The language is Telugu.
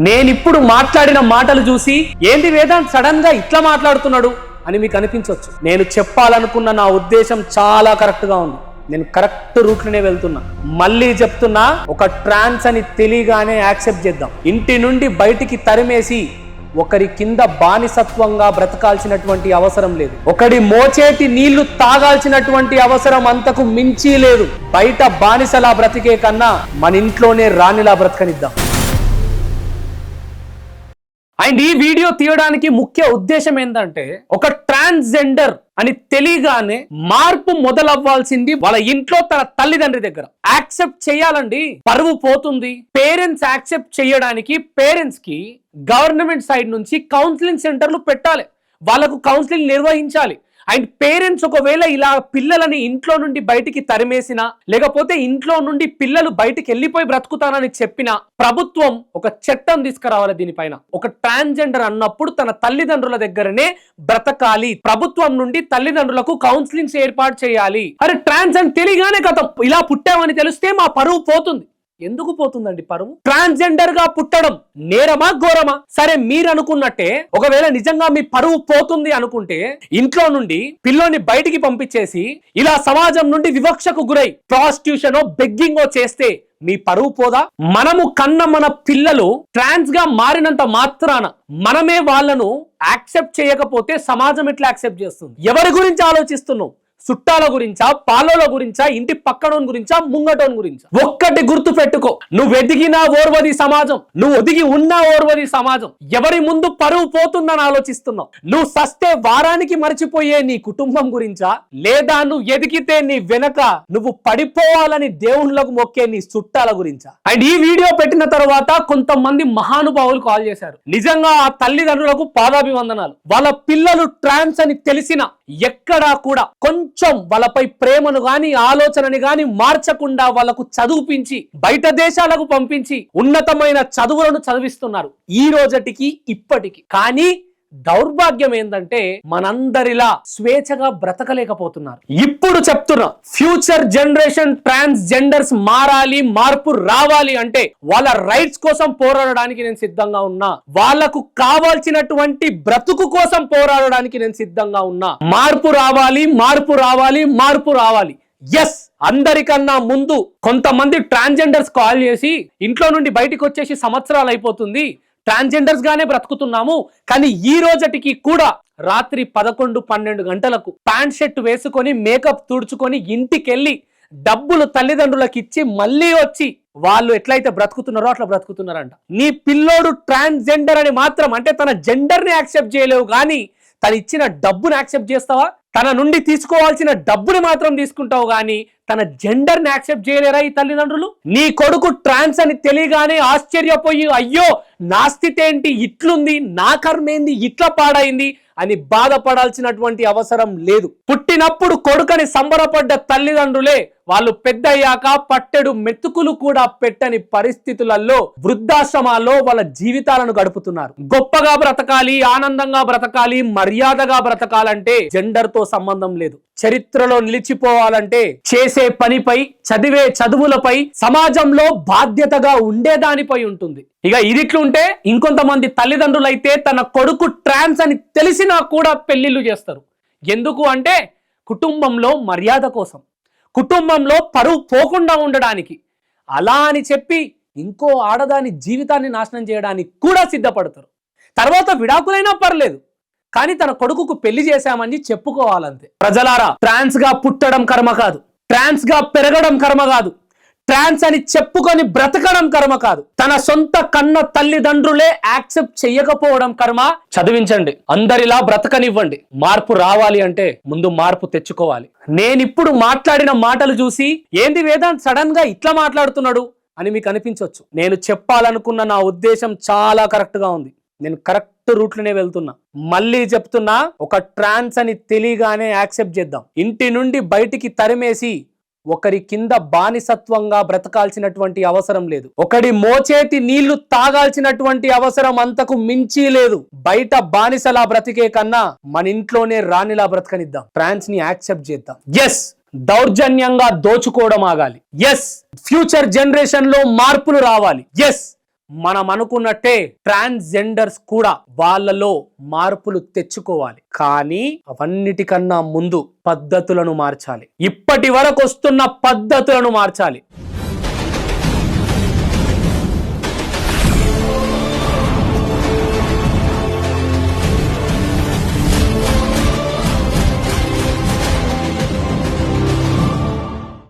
నేనిప్పుడు మాట్లాడిన మాటలు చూసి ఏంది వేదాంత్ సడన్ గా ఇట్లా మాట్లాడుతున్నాడు అని మీకు అనిపించవచ్చు. నేను చెప్పాలనుకున్న నా ఉద్దేశం చాలా కరెక్ట్ గా ఉంది. నేను కరెక్ట్ రూట్లోనే వెళ్తున్నా. మళ్ళీ చెప్తున్నా, ఒక ట్రాన్స్ అని తెలియగానే యాక్సెప్ట్ చేద్దాం. ఇంటి నుండి బయటికి తరిమేసి ఒకరి కింద బానిసత్వంగా బ్రతకాల్సినటువంటి అవసరం లేదు. ఒకడి మోచేతి నీళ్లు తాగాల్సినటువంటి అవసరం అంతకు మించి లేదు. బయట బానిసలా బ్రతికే కన్నా మన ఇంట్లోనే రాణిలా బ్రతకనిద్దాం. అండ్ ఈ వీడియో తీయడానికి ముఖ్య ఉద్దేశం ఏంటంటే, ఒక ట్రాన్స్జెండర్ అని తెలియగానే మార్పు మొదలవ్వాల్సింది వాళ్ళ ఇంట్లో తన తల్లిదండ్రి దగ్గర. యాక్సెప్ట్ చేయాలండి, పరువు పోతుంది. పేరెంట్స్ యాక్సెప్ట్ చేయడానికి పేరెంట్స్ కి గవర్నమెంట్ సైడ్ నుంచి కౌన్సిలింగ్ సెంటర్లు పెట్టాలి, వాళ్ళకు కౌన్సిలింగ్ నిర్వహించాలి. అండ్ పేరెంట్స్ ఒకవేళ ఇలా పిల్లలని ఇంట్లో నుండి బయటికి తరిమేసినా, లేకపోతే ఇంట్లో నుండి పిల్లలు బయటికి వెళ్ళిపోయి బ్రతుకుతానని చెప్పినా, ప్రభుత్వం ఒక చట్టం తీసుకురావాలి దీనిపైన. ఒక ట్రాన్స్జెండర్ అన్నప్పుడు తన తల్లిదండ్రుల దగ్గరనే బ్రతకాలి. ప్రభుత్వం నుండి తల్లిదండ్రులకు కౌన్సిలింగ్స్ ఏర్పాటు చేయాలి. అరే ట్రాన్స్ అని తెలియగానే కథం ఇలా పుట్టామని తెలిస్తే మా పరువు పోతుంది. ఎందుకు పోతుందండి పరువు? ట్రాన్స్జెండర్ గా పుట్టడం నేరమా ఘోరమా? సరే, మీరు అనుకున్నట్టే ఒకవేళ నిజంగా మీ పరువు పోతుంది అనుకుంటే, ఇంట్లో నుండి పిల్లోని బయటికి పంపించేసి ఇలా సమాజం నుండి వివక్షకు గురై ప్రాస్టిట్యూషనో బెగ్గింగో చేస్తే మీ పరువు పోదా? మనము కన్న మన పిల్లలు ట్రాన్స్ గా మారినంత మాత్రాన మనమే వాళ్ళను యాక్సెప్ట్ చేయకపోతే సమాజం ఎట్లా యాక్సెప్ట్ చేస్తుంది? ఎవరి గురించి ఆలోచిస్తున్నావు? చుట్టాల గురించా, పాలోల గురించా, ఇంటి పక్కనోని గురించా, ముంగటోని గురించా? ఒక్కటి గుర్తు పెట్టుకో, నువ్వు ఎదిగిన ఓర్వది సమాజం, నువ్వు ఒదిగి ఉన్న ఓర్వది సమాజం. ఎవరి ముందు పరువు పోతుందని ఆలోచిస్తున్నావు? నువ్వు సస్తే వారానికి మర్చిపోయే నీ కుటుంబం గురించా, లేదా నువ్వు ఎదిగితే నీ వెనక నువ్వు పడిపోవాలని దేవుళ్ళకు మొక్కే నీ చుట్టాల గురించా? అండ్ ఈ వీడియో పెట్టిన తర్వాత కొంతమంది మహానుభావులు కాల్ చేశారు. నిజంగా ఆ తల్లిదండ్రులకు పాదాభివందనాలు. వాళ్ళ పిల్లలు ట్రాన్స్ అని తెలిసిన ఎక్కడా కూడా కొంచెం వాళ్ళపై ప్రేమను గాని ఆలోచనని గాని మార్చకుండా వాళ్ళకు చదువుపించి బయట దేశాలకు పంపించి ఉన్నతమైన చదువులను చదివిస్తున్నారు ఈ రోజటికి ఇప్పటికి. కానీ దౌర్భాగ్యం ఏంటంటే మనందరిలా స్వేచ్ఛగా బ్రతకలేకపోతున్నారు. ఇప్పుడు చెప్తున్నా, ఫ్యూచర్ జనరేషన్ ట్రాన్స్జెండర్స్ మారాలి, మార్పు రావాలి అంటే వాళ్ళ రైట్స్ కోసం పోరాడడానికి నేను సిద్ధంగా ఉన్నా. వాళ్లకు కావాల్సినటువంటి బ్రతుకు కోసం పోరాడడానికి నేను సిద్ధంగా ఉన్నా. మార్పు రావాలి, మార్పు రావాలి, మార్పు రావాలి. ఎస్, అందరికన్నా ముందు కొంతమంది ట్రాన్స్జెండర్స్ కాల్ చేసి ఇంట్లో నుండి బయటకు వచ్చేసి సంవత్సరాలు అయిపోతుంది, ట్రాన్స్జెండర్స్ గానే బ్రతుకుతున్నాము, కానీ ఈ రోజటికి కూడా రాత్రి 11-12 గంటలకు ప్యాంట్ షర్ట్ వేసుకొని మేకప్ తుడుచుకొని ఇంటికెళ్ళి డబ్బులు తల్లిదండ్రులకు ఇచ్చి మళ్ళీ వచ్చి వాళ్ళు ఎట్లయితే బ్రతుకుతున్నారో అట్లా బ్రతుకుతున్నారంట. నీ పిల్లోడు ట్రాన్స్జెండర్ అని మాత్రం అంటే తన జెండర్ ని యాక్సెప్ట్ చేయలేవు, కానీ తను ఇచ్చిన డబ్బును యాక్సెప్ట్ చేస్తావా? తన నుండి తీసుకోవాల్సిన డబ్బుని మాత్రం తీసుకుంటావు, కానీ తన జెండర్ ని యాక్సెప్ట్ చేయలేరా ఈ తల్లిదండ్రులు? నీ కొడుకు ట్రాన్స్ అని తెలియగానే ఆశ్చర్యపోయి అయ్యో నా స్థితి ఏంటి ఇట్లుంది, నా కర్మేంది ఇట్లా పాడైంది అని బాధపడాల్సినటువంటి అవసరం లేదు. పుట్టినప్పుడు కొడుకని సంబరపడ్డ తల్లిదండ్రులే వాళ్ళు పెద్దయ్యాక పట్టెడు మెతుకులు కూడా పెట్టని పరిస్థితులలో వృద్ధాశ్రమాల్లో వాళ్ళ జీవితాలను గడుపుతున్నారు. గొప్పగా బ్రతకాలి, ఆనందంగా బ్రతకాలి, మర్యాదగా బ్రతకాలంటే జెండర్ తో సంబంధం లేదు. చరిత్రలో నిలిచిపోవాలంటే చేసే పనిపై, చదివే చదువులపై, సమాజంలో బాధ్యతగా ఉండేదానిపై ఉంటుంది. ఇక ఇదిట్లుంటే ఇంకొంతమంది తల్లిదండ్రులు అయితే తన కొడుకు ట్రాన్స్ అని తెలిసినా కూడా పెళ్లిళ్ళు చేస్తారు. ఎందుకు అంటే కుటుంబంలో మర్యాద కోసం, కుటుంబంలో పరువు పోకుండా ఉండడానికి. అలా అని చెప్పి ఇంకో ఆడదాని జీవితాన్ని నాశనం చేయడానికి కూడా సిద్ధపడతారు. తర్వాత విడాకులైనా పర్లేదు, కానీ తన కొడుకుకు పెళ్లి చేశామని చెప్పుకోవాలంతే. ప్రజలారా, ట్రాన్స్ గా పుట్టడం కర్మ కాదు, ట్రాన్స్ గా పెరగడం కర్మ కాదు, ట్రాన్స్ అని చెప్పుకొని బ్రతకడం కర్మ కాదు, తన సొంత కన్న తల్లిదండ్రులే యాక్సెప్ట్ చెయ్యకపోవడం కర్మ. చదివించండి, అందరిలా బ్రతకనివ్వండి. మార్పు రావాలి అంటే ముందు మార్పు తెచ్చుకోవాలి. నేనిప్పుడు మాట్లాడిన మాటలు చూసి ఏంది వేదాంత్ సడన్ గా ఇట్లా మాట్లాడుతున్నాడు అని మీకు అనిపించవచ్చు. నేను చెప్పాలనుకున్న నా ఉద్దేశం చాలా కరెక్ట్ గా ఉంది. నేను కరెక్ట్ రూట్లోనే వెళ్తున్నా. మళ్ళీ చెప్తున్నా, ఒక ట్రాన్స్ అని తెలియగానే యాక్సెప్ట్ చేద్దాం. ఇంటి నుండి బయటికి తరిమేసి ఒకరి కింద బానిసత్వంగా బ్రతకాల్సినటువంటి అవసరం లేదు. ఒకడి మోచేతి నీళ్లు తాగాల్సినటువంటి అవసరం అంతకు మించి లేదు. బయట బానిసలా బ్రతికే కన్నా మన ఇంట్లోనే రాణిలా బ్రతకనిద్దాం. ట్రాన్స్ ని యాక్సెప్ట్ చేద్దాం. ఎస్, దౌర్జన్యంగా దోచుకోవడం ఆగాలి. ఎస్, ఫ్యూచర్ జనరేషన్ లో మార్పులు రావాలి. ఎస్, మనం అనుకున్నట్టే ట్రాన్స్జెండర్స్ కూడా వాళ్ళలో మార్పులు తెచ్చుకోవాలి. కానీ అవన్నిటికన్నా ముందు పద్ధతులను మార్చాలి. ఇప్పటి వరకు వస్తున్న పద్ధతులను మార్చాలి.